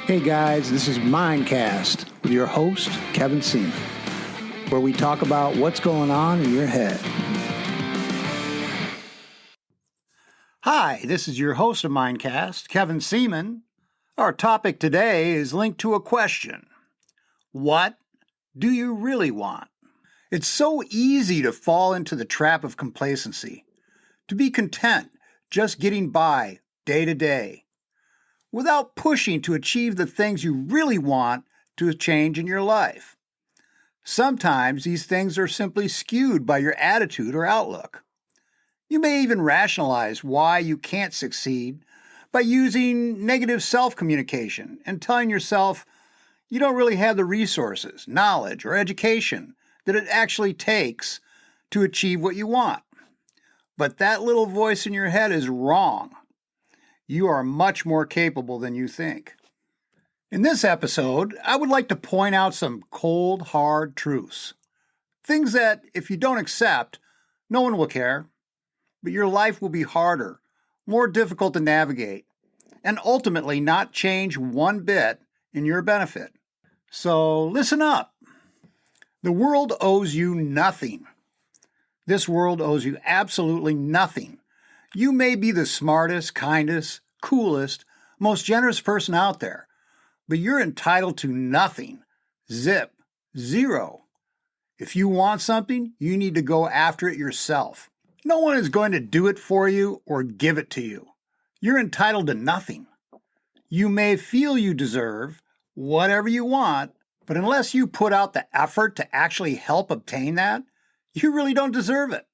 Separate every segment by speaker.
Speaker 1: Hey guys, this is MindCast with your host, Kevin Seaman, where we talk about what's going on in your head. Hi, this is your host of MindCast, Kevin Seaman. Our topic today is linked to a question. What do you really want? It's so easy to fall into the trap of complacency, to be content just getting by day to day, without pushing to achieve the things you really want to change in your life. Sometimes these things are simply skewed by your attitude or outlook. You may even rationalize why you can't succeed by using negative self-communication and telling yourself you don't really have the resources, knowledge, or education that it actually takes to achieve what you want. But that little voice in your head is wrong. You are much more capable than you think. In this episode, I would like to point out some cold, hard truths. Things that, if you don't accept, no one will care, but your life will be harder, more difficult to navigate, and ultimately not change one bit in your benefit. So listen up. The world owes you nothing. This world owes you absolutely nothing. You may be the smartest, kindest, coolest, most generous person out there, but you're entitled to nothing. Zip. Zero. If you want something, you need to go after it yourself. No one is going to do it for you or give it to you. You're entitled to nothing. You may feel you deserve whatever you want, but unless you put out the effort to actually help obtain that, you really don't deserve it.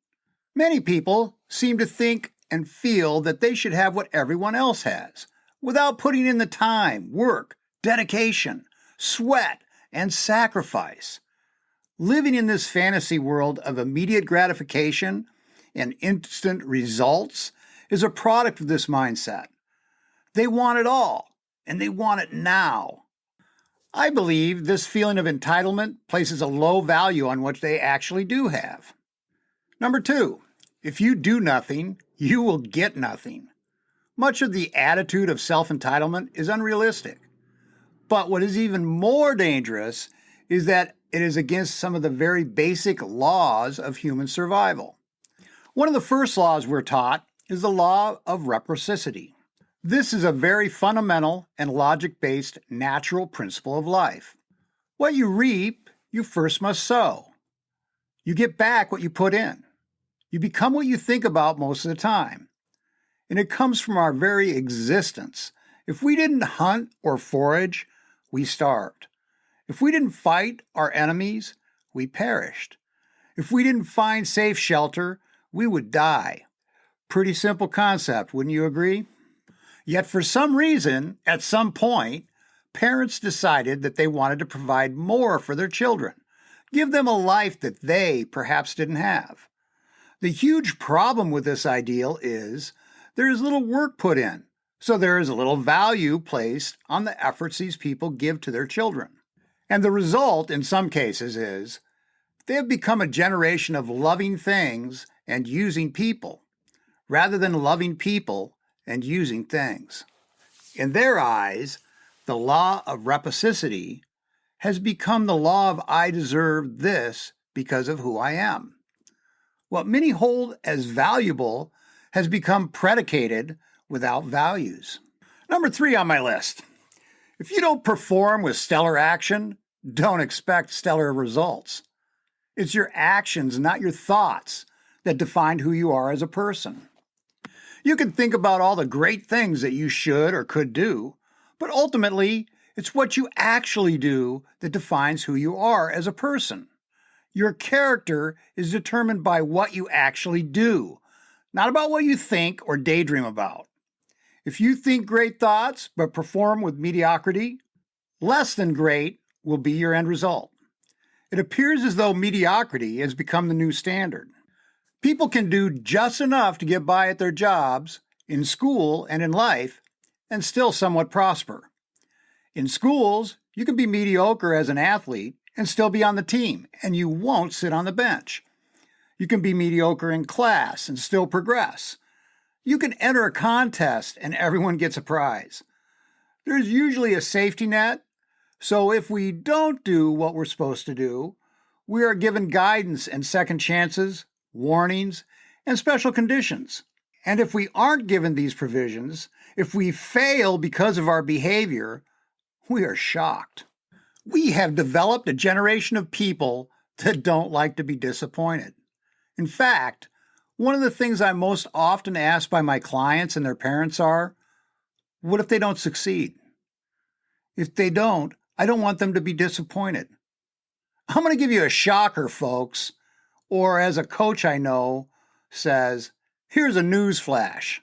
Speaker 1: Many people seem to think and feel that they should have what everyone else has, without putting in the time, work, dedication, sweat, and sacrifice. Living in this fantasy world of immediate gratification and instant results is a product of this mindset. They want it all, and they want it now. I believe this feeling of entitlement places a low value on what they actually do have. Number 2, if you do nothing, you will get nothing. Much of the attitude of self-entitlement is unrealistic. But what is even more dangerous is that it is against some of the very basic laws of human survival. One of the first laws we're taught is the law of reciprocity. This is a very fundamental and logic-based natural principle of life. What you reap, you first must sow. You get back what you put in. You become what you think about most of the time. And it comes from our very existence. If we didn't hunt or forage, we starved. If we didn't fight our enemies, we perished. If we didn't find safe shelter, we would die. Pretty simple concept, wouldn't you agree? Yet for some reason, at some point, parents decided that they wanted to provide more for their children, give them a life that they perhaps didn't have. The huge problem with this ideal is there is little work put in, so there is a little value placed on the efforts these people give to their children. And the result, in some cases, is they have become a generation of loving things and using people, rather than loving people and using things. In their eyes, the law of reciprocity has become the law of I deserve this because of who I am. What many hold as valuable has become predicated without values. Number 3 on my list. If you don't perform with stellar action, don't expect stellar results. It's your actions, not your thoughts, that define who you are as a person. You can think about all the great things that you should or could do, but ultimately, it's what you actually do that defines who you are as a person. Your character is determined by what you actually do, not about what you think or daydream about. If you think great thoughts but perform with mediocrity, less than great will be your end result. It appears as though mediocrity has become the new standard. People can do just enough to get by at their jobs, in school, and in life, and still somewhat prosper. In schools, you can be mediocre as an athlete and still be on the team, and you won't sit on the bench. You can be mediocre in class and still progress. You can enter a contest and everyone gets a prize. There's usually a safety net, so if we don't do what we're supposed to do, we are given guidance and second chances, warnings, and special conditions. And if we aren't given these provisions, if we fail because of our behavior, we are shocked. We have developed a generation of people that don't like to be disappointed. In fact, one of the things I'm most often asked by my clients and their parents are, what if they don't succeed? If they don't, I don't want them to be disappointed. I'm going to give you a shocker, folks, or as a coach I know says, here's a news flash.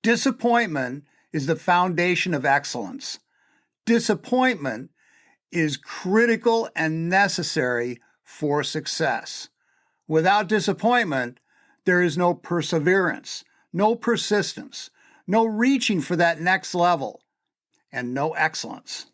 Speaker 1: Disappointment is the foundation of excellence. Disappointment is critical and necessary for success. Without disappointment, there is no perseverance, no persistence, no reaching for that next level, and no excellence.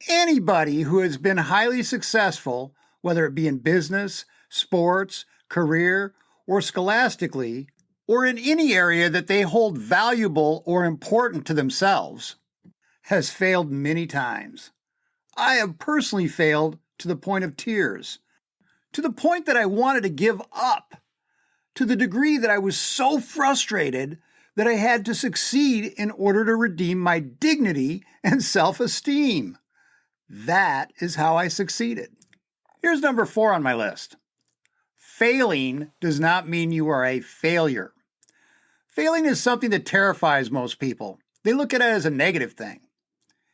Speaker 1: Anybody who has been highly successful, whether it be in business, sports, career, or scholastically, or in any area that they hold valuable or important to themselves, has failed many times. I have personally failed to the point of tears, to the point that I wanted to give up, to the degree that I was so frustrated that I had to succeed in order to redeem my dignity and self-esteem. That is how I succeeded. Here's number 4 on my list. Failing does not mean you are a failure. Failing is something that terrifies most people. They look at it as a negative thing.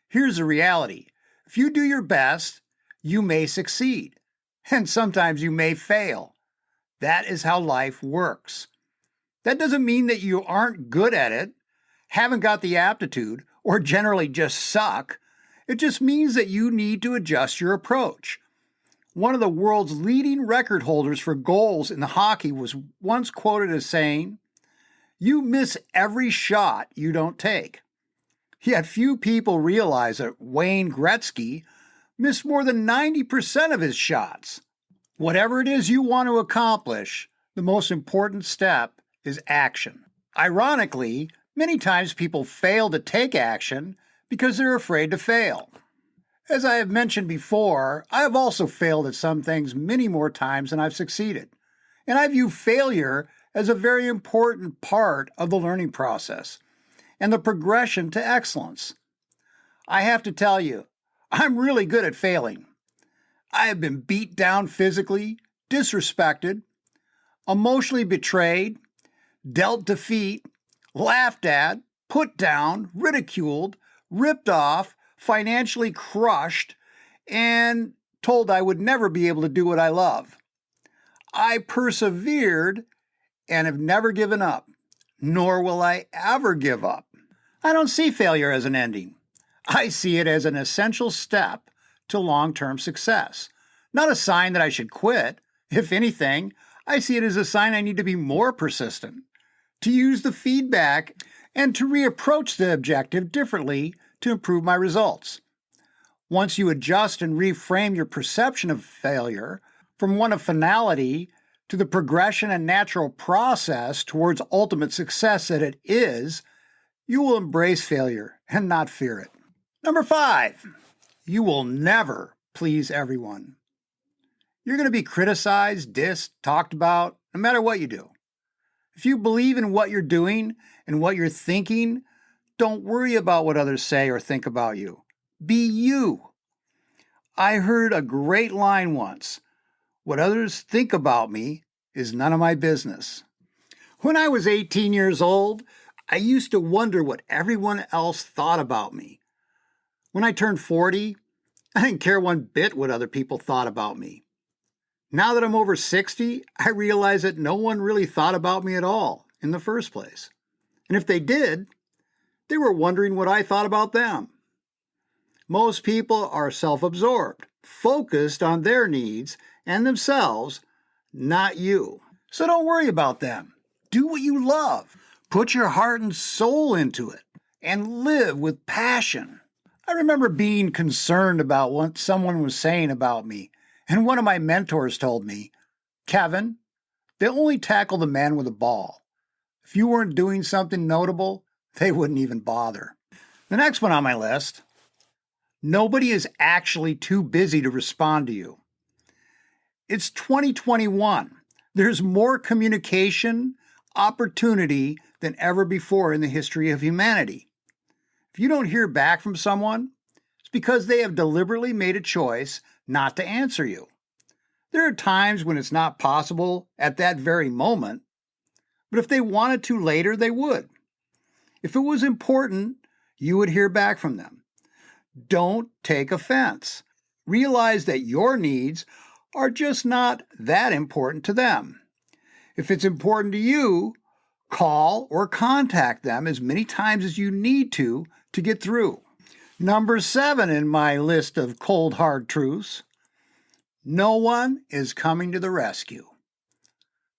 Speaker 1: Here's the reality. If you do your best, you may succeed, and sometimes you may fail. That is how life works. That doesn't mean that you aren't good at it, haven't got the aptitude, or generally just suck. It just means that you need to adjust your approach. One of the world's leading record holders for goals in the hockey was once quoted as saying, "You miss every shot you don't take." Yet few people realize that Wayne Gretzky missed more than 90% of his shots. Whatever it is you want to accomplish, the most important step is action. Ironically, many times people fail to take action because they're afraid to fail. As I have mentioned before, I have also failed at some things many more times than I've succeeded. And I view failure as a very important part of the learning process and the progression to excellence. I have to tell you, I'm really good at failing. I have been beat down physically, disrespected, emotionally betrayed, dealt defeat, laughed at, put down, ridiculed, ripped off, financially crushed, and told I would never be able to do what I love. I persevered and have never given up, nor will I ever give up. I don't see failure as an ending. I see it as an essential step to long-term success, not a sign that I should quit. If anything, I see it as a sign I need to be more persistent, to use the feedback, and to reapproach the objective differently to improve my results. Once you adjust and reframe your perception of failure from one of finality to the progression and natural process towards ultimate success that it is, you will embrace failure and not fear it. Number 5, you will never please everyone. You're going to be criticized, dissed, talked about, no matter what you do. If you believe in what you're doing and what you're thinking, don't worry about what others say or think about you. Be you. I heard a great line once. What others think about me is none of my business. When I was 18 years old, I used to wonder what everyone else thought about me. When I turned 40, I didn't care one bit what other people thought about me. Now that I'm over 60, I realize that no one really thought about me at all in the first place. And if they did, they were wondering what I thought about them. Most people are self-absorbed, focused on their needs and themselves, not you. So don't worry about them. Do what you love. Put your heart and soul into it and live with passion. I remember being concerned about what someone was saying about me, and one of my mentors told me, "Kevin, they only tackle the man with a ball. If you weren't doing something notable, they wouldn't even bother." The next one on my list, nobody is actually too busy to respond to you. It's 2021. There's more communication opportunity than ever before in the history of humanity. If you don't hear back from someone, it's because they have deliberately made a choice not to answer you. There are times when it's not possible at that very moment, but if they wanted to later, they would. If it was important, you would hear back from them. Don't take offense. Realize that your needs are just not that important to them. If it's important to you, call or contact them as many times as you need to get through. Number 7 in my list of cold hard truths, no one is coming to the rescue.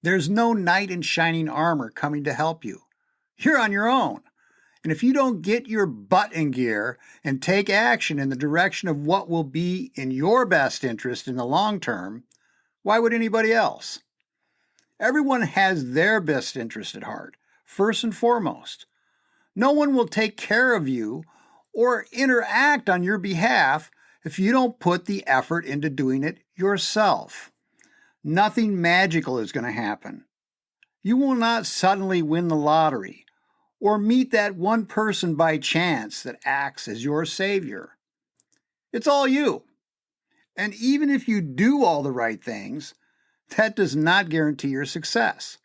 Speaker 1: There's no knight in shining armor coming to help you. You're on your own. And if you don't get your butt in gear and take action in the direction of what will be in your best interest in the long term, why would anybody else? Everyone has their best interest at heart, first and foremost. No one will take care of you or interact on your behalf if you don't put the effort into doing it yourself. Nothing magical is going to happen. You will not suddenly win the lottery or meet that one person by chance that acts as your savior. It's all you. And even if you do all the right things, that does not guarantee your success.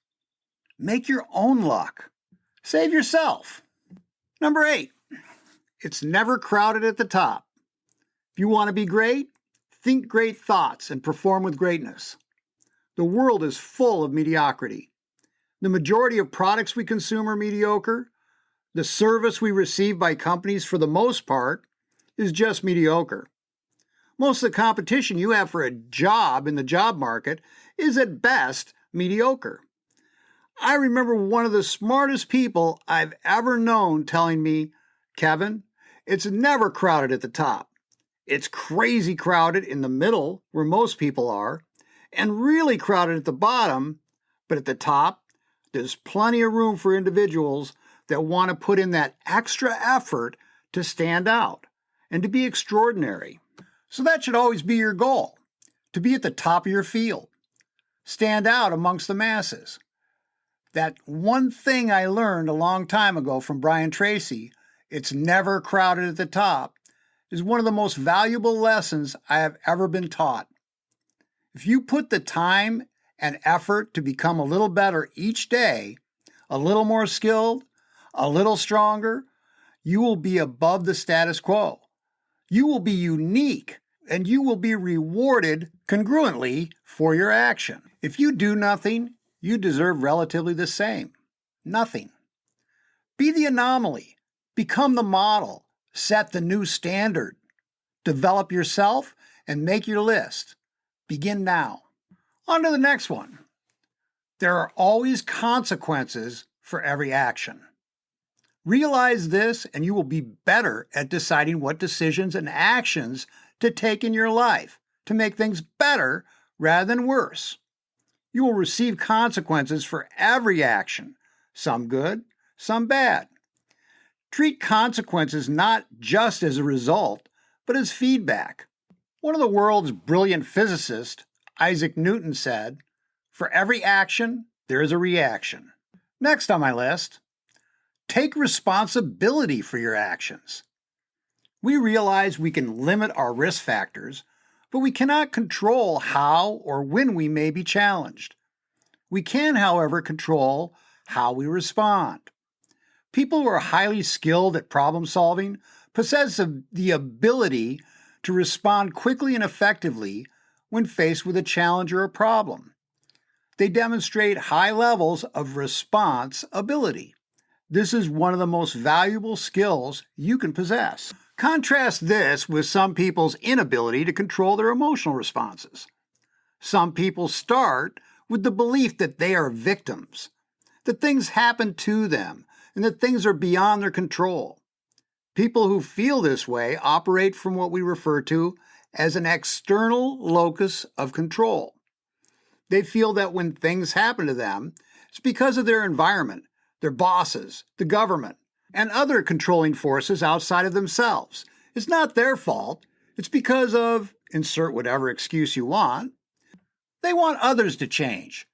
Speaker 1: Make your own luck. Save yourself. Number 8, it's never crowded at the top. If you want to be great, think great thoughts and perform with greatness. The world is full of mediocrity. The majority of products we consume are mediocre. The service we receive by companies, for the most part, is just mediocre. Most of the competition you have for a job in the job market is at best mediocre. I remember one of the smartest people I've ever known telling me, Kevin, it's never crowded at the top. It's crazy crowded in the middle, where most people are, and really crowded at the bottom, but at the top, there's plenty of room for individuals that want to put in that extra effort to stand out and to be extraordinary. So that should always be your goal, to be at the top of your field. Stand out amongst the masses. That one thing I learned a long time ago from Brian Tracy, it's never crowded at the top, is one of the most valuable lessons I have ever been taught. If you put the time and effort to become a little better each day, a little more skilled, a little stronger, you will be above the status quo. You will be unique, and you will be rewarded congruently for your action. If you do nothing, you deserve relatively the same. Nothing. Be the anomaly. Become the model. Set the new standard. Develop yourself and make your list. Begin now. On to the next one. There are always consequences for every action. Realize this, and you will be better at deciding what decisions and actions to take in your life to make things better rather than worse. You will receive consequences for every action, some good, some bad. Treat consequences not just as a result, but as feedback. One of the world's brilliant physicists, Isaac Newton, said, "For every action, there is a reaction." Next on my list, take responsibility for your actions. We realize we can limit our risk factors, but we cannot control how or when we may be challenged. We can, however, control how we respond. People who are highly skilled at problem solving possess the ability to respond quickly and effectively when faced with a challenge or a problem. They demonstrate high levels of response ability. This is one of the most valuable skills you can possess. Contrast this with some people's inability to control their emotional responses. Some people start with the belief that they are victims, that things happen to them, and that things are beyond their control. People who feel this way operate from what we refer to as an external locus of control. They feel that when things happen to them, it's because of their environment, their bosses, the government, and other controlling forces outside of themselves. It's not their fault. It's because of, insert whatever excuse you want, they want others to change.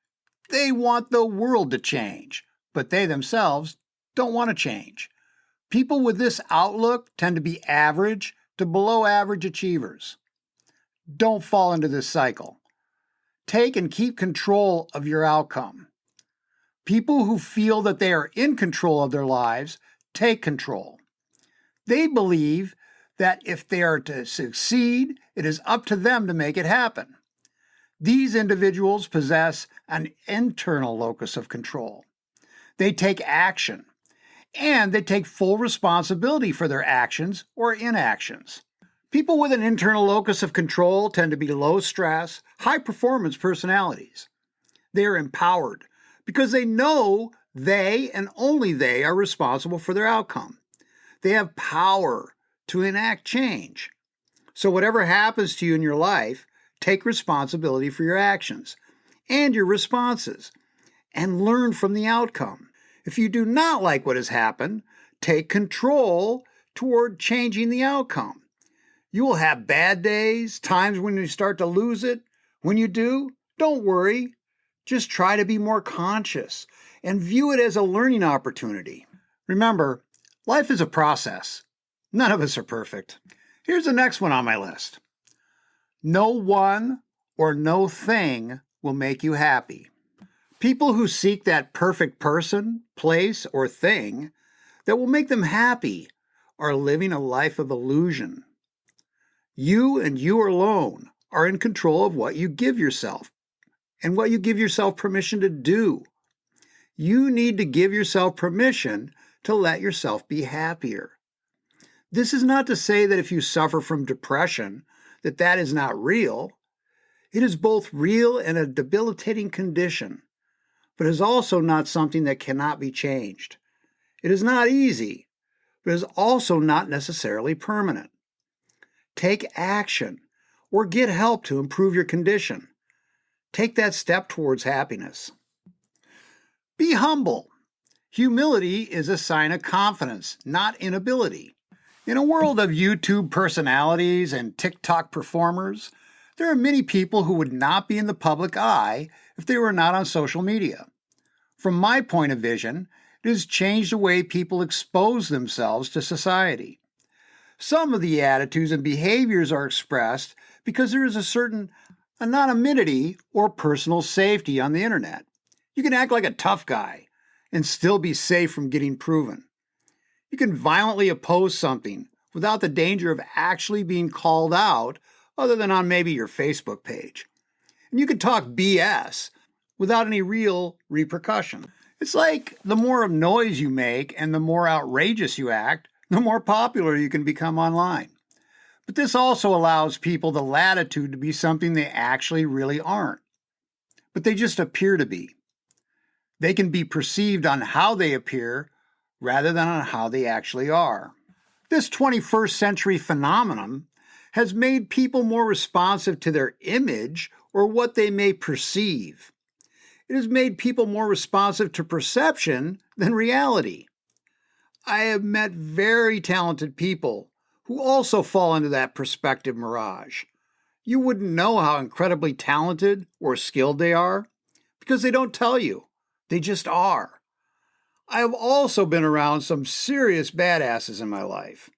Speaker 1: They want the world to change, but they themselves don't want to change. People with this outlook tend to be average to below average achievers. Don't fall into this cycle. Take and keep control of your outcome. People who feel that they are in control of their lives take control. They believe that if they are to succeed, it is up to them to make it happen. These individuals possess an internal locus of control. They take action, and they take full responsibility for their actions or inactions. People with an internal locus of control tend to be low stress, high performance personalities. They are empowered because they know they and only they are responsible for their outcome. They have power to enact change. So whatever happens to you in your life, take responsibility for your actions and your responses and learn from the outcome. If you do not like what has happened, take control toward changing the outcome. You will have bad days, times when you start to lose it. When you do, don't worry. Just try to be more conscious and view it as a learning opportunity. Remember, life is a process. None of us are perfect. Here's the next one on my list. No one or no thing will make you happy. People who seek that perfect person, place, or thing that will make them happy are living a life of illusion. You and you alone are in control of what you give yourself and what you give yourself permission to do. You need to give yourself permission to let yourself be happier. This is not to say that if you suffer from depression, that is not real. It is both real and a debilitating condition, but is also not something that cannot be changed. It is not easy, but is also not necessarily permanent. Take action or get help to improve your condition. Take that step towards happiness. Be humble. Humility is a sign of confidence, not inability. In a world of YouTube personalities and TikTok performers, there are many people who would not be in the public eye if they were not on social media. From my point of vision, it has changed the way people expose themselves to society. Some of the attitudes and behaviors are expressed because there is a certain anonymity or personal safety on the internet. You can act like a tough guy and still be safe from getting proven. You can violently oppose something without the danger of actually being called out, other than on maybe your Facebook page. And you can talk BS without any real repercussion. It's like the more noise you make and the more outrageous you act, the more popular you can become online. But this also allows people the latitude to be something they actually really aren't, but they just appear to be. They can be perceived on how they appear rather than on how they actually are. This 21st century phenomenon has made people more responsive to their image or what they may perceive. It has made people more responsive to perception than reality. I have met very talented people who also fall into that perspective mirage. You wouldn't know how incredibly talented or skilled they are because they don't tell you. They just are. I have also been around some serious badasses in my life.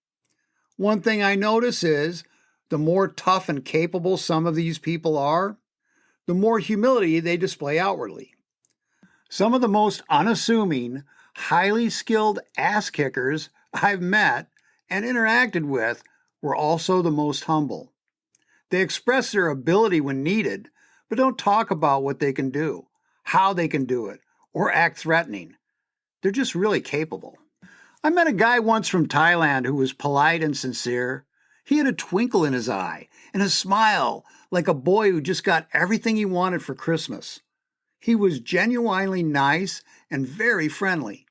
Speaker 1: One thing I notice is the more tough and capable some of these people are, the more humility they display outwardly. Some of the most unassuming, highly skilled ass kickers I've met and interacted with were also the most humble. They express their ability when needed, but don't talk about what they can do, how they can do it, or act threatening. They're just really capable. I met a guy once from Thailand who was polite and sincere. He had a twinkle in his eye and a smile like a boy who just got everything he wanted for Christmas. He was genuinely nice and very friendly.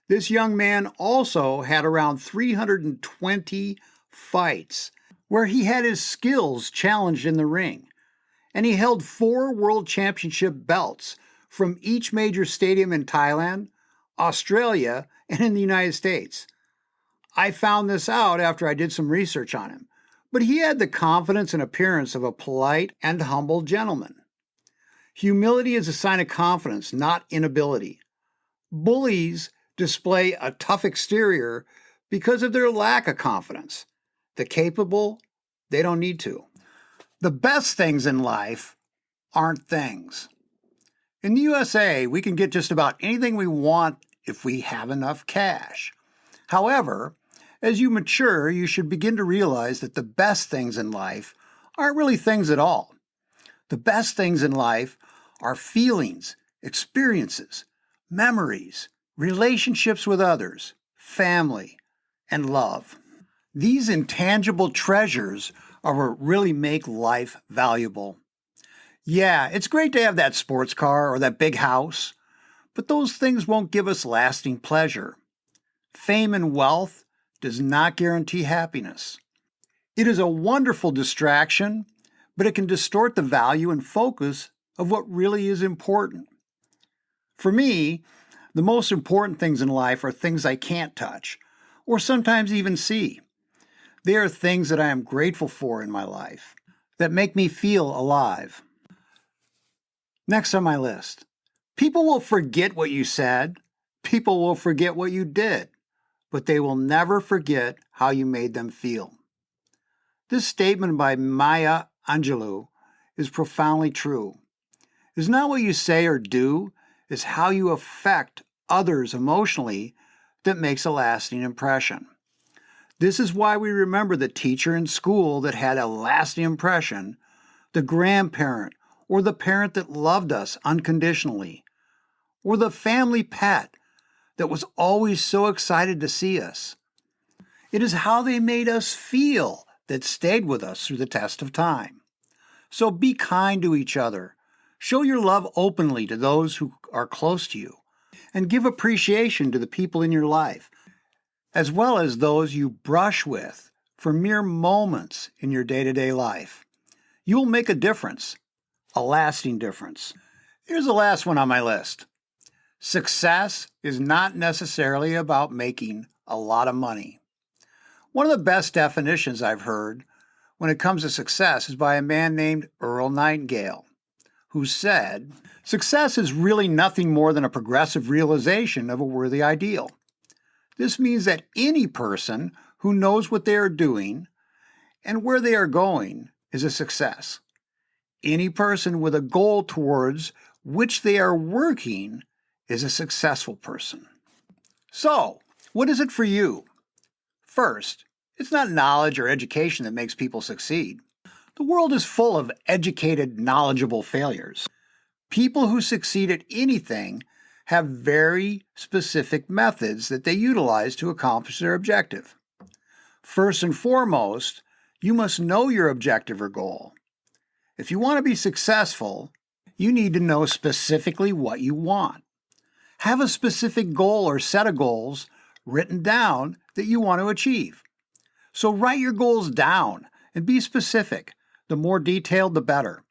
Speaker 1: This young man also had around 320 fights where he had his skills challenged in the ring, and he held 4 world championship belts from each major stadium in Thailand, Australia, and in the United States. I found this out after I did some research on him, but he had the confidence and appearance of a polite and humble gentleman. Humility is a sign of confidence, not inability. Bullies display a tough exterior because of their lack of confidence. The capable, they don't need to. The best things in life aren't things. In the USA, we can get just about anything we want if we have enough cash. However, as you mature, you should begin to realize that the best things in life aren't really things at all. The best things in life are feelings, experiences, memories, relationships with others, family, and love. These intangible treasures are what really make life valuable. Yeah, it's great to have that sports car or that big house, but those things won't give us lasting pleasure. Fame and wealth does not guarantee happiness. It is a wonderful distraction, but it can distort the value and focus of what really is important. For me, the most important things in life are things I can't touch, or sometimes even see. They are things that I am grateful for in my life, that make me feel alive. Next on my list, people will forget what you said, people will forget what you did, but they will never forget how you made them feel. This statement by Maya Angelou is profoundly true. It's not what you say or do, it's how you affect others emotionally that makes a lasting impression. This is why we remember the teacher in school that had a lasting impression, the grandparent or the parent that loved us unconditionally, or the family pet that was always so excited to see us. It is how they made us feel that stayed with us through the test of time. So be kind to each other. Show your love openly to those who are close to you, and give appreciation to the people in your life, as well as those you brush with for mere moments in your day-to-day life. You will make a difference, a lasting difference. Here's the last one on my list. Success is not necessarily about making a lot of money. One of the best definitions I've heard when it comes to success is by a man named Earl Nightingale, who said, "Success is really nothing more than a progressive realization of a worthy ideal." This means that any person who knows what they are doing and where they are going is a success. Any person with a goal towards which they are working is a successful person. So, what is it for you? First, it's not knowledge or education that makes people succeed. The world is full of educated, knowledgeable failures. People who succeed at anything have very specific methods that they utilize to accomplish their objective. First and foremost, you must know your objective or goal. If you want to be successful, you need to know specifically what you want. Have a specific goal or set of goals written down that you want to achieve. So write your goals down and be specific. The more detailed, the better.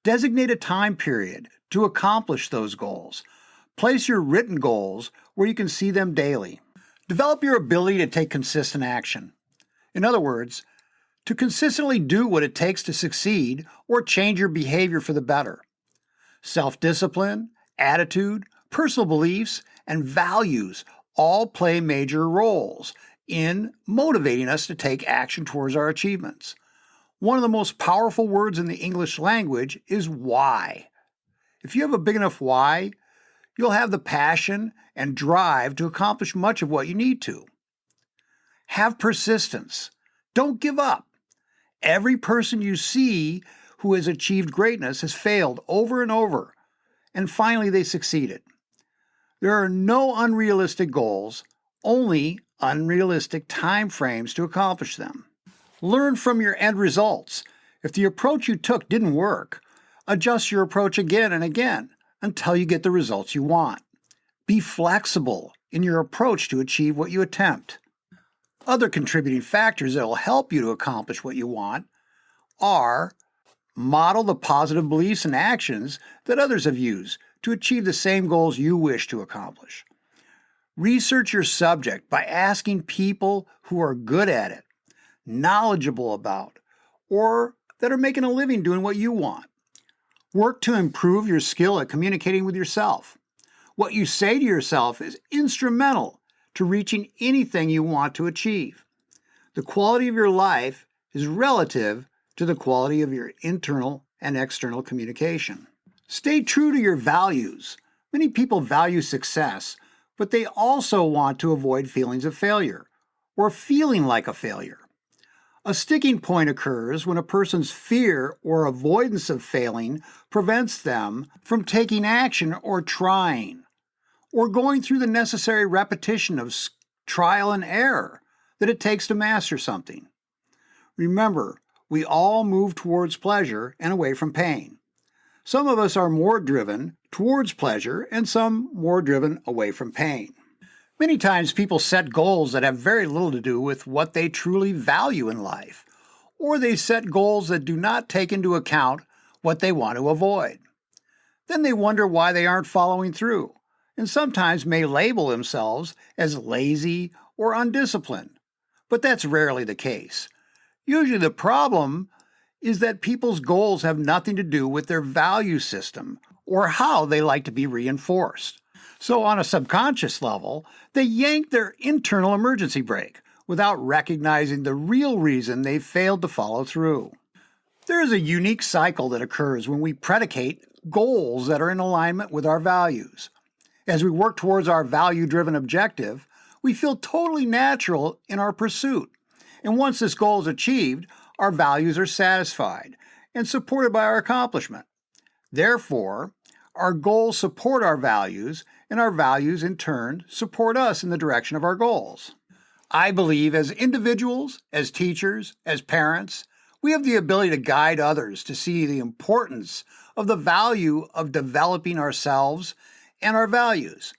Speaker 1: Designate a time period to accomplish those goals. Place your written goals where you can see them daily. Develop your ability to take consistent action. In other words, to consistently do what it takes to succeed or change your behavior for the better. Self-discipline, attitude, personal beliefs, and values all play major roles in motivating us to take action towards our achievements. One of the most powerful words in the English language is why. If you have a big enough why, you'll have the passion and drive to accomplish much of what you need to. Have persistence. Don't give up. Every person you see who has achieved greatness has failed over and over, and finally they succeeded. There are no unrealistic goals, only unrealistic time frames to accomplish them. Learn from your end results. If the approach you took didn't work, adjust your approach again and again until you get the results you want. Be flexible in your approach to achieve what you attempt. Other contributing factors that will help you to accomplish what you want are: model the positive beliefs and actions that others have used to achieve the same goals you wish to accomplish. Research your subject by asking people who are good at it, knowledgeable about, or that are making a living doing what you want. Work to improve your skill at communicating with yourself. What you say to yourself is instrumental to reaching anything you want to achieve. The quality of your life is relative to the quality of your internal and external communication. Stay true to your values. Many people value success, but they also want to avoid feelings of failure or feeling like a failure. A sticking point occurs when a person's fear or avoidance of failing prevents them from taking action or trying, or going through the necessary repetition of trial and error that it takes to master something. Remember, we all move towards pleasure and away from pain. Some of us are more driven towards pleasure and some more driven away from pain. Many times people set goals that have very little to do with what they truly value in life, or they set goals that do not take into account what they want to avoid. Then they wonder why they aren't following through, and sometimes may label themselves as lazy or undisciplined. But that's rarely the case. Usually the problem is that people's goals have nothing to do with their value system or how they like to be reinforced. So on a subconscious level, they yank their internal emergency brake without recognizing the real reason they failed to follow through. There is a unique cycle that occurs when we predicate goals that are in alignment with our values. As we work towards our value-driven objective, we feel totally natural in our pursuit. And once this goal is achieved, our values are satisfied and supported by our accomplishment. Therefore, our goals support our values, and our values, in turn, support us in the direction of our goals. I believe as individuals, as teachers, as parents, we have the ability to guide others to see the importance of the value of developing ourselves and our values.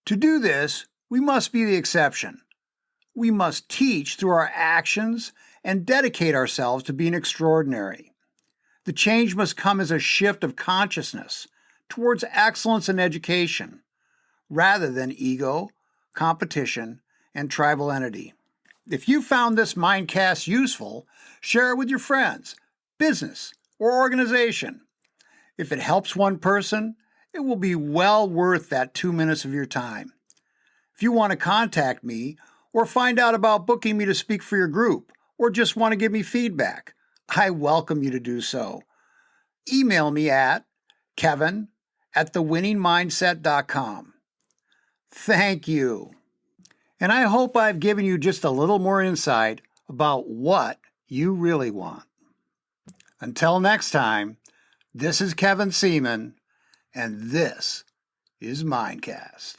Speaker 1: To do this, we must be the exception. We must teach through our actions and dedicate ourselves to being extraordinary. The change must come as a shift of consciousness towards excellence in education, rather than ego, competition, and tribal entity. If you found this MindCast useful, share it with your friends, business, or organization. If it helps one person, it will be well worth that 2 minutes of your time. If you want to contact me or find out about booking me to speak for your group, or just want to give me feedback, I welcome you to do so. Email me at kevin@thewinningmindset.com. Thank you. And I hope I've given you just a little more insight about what you really want. Until next time, this is Kevin Seaman, and this is MindCast.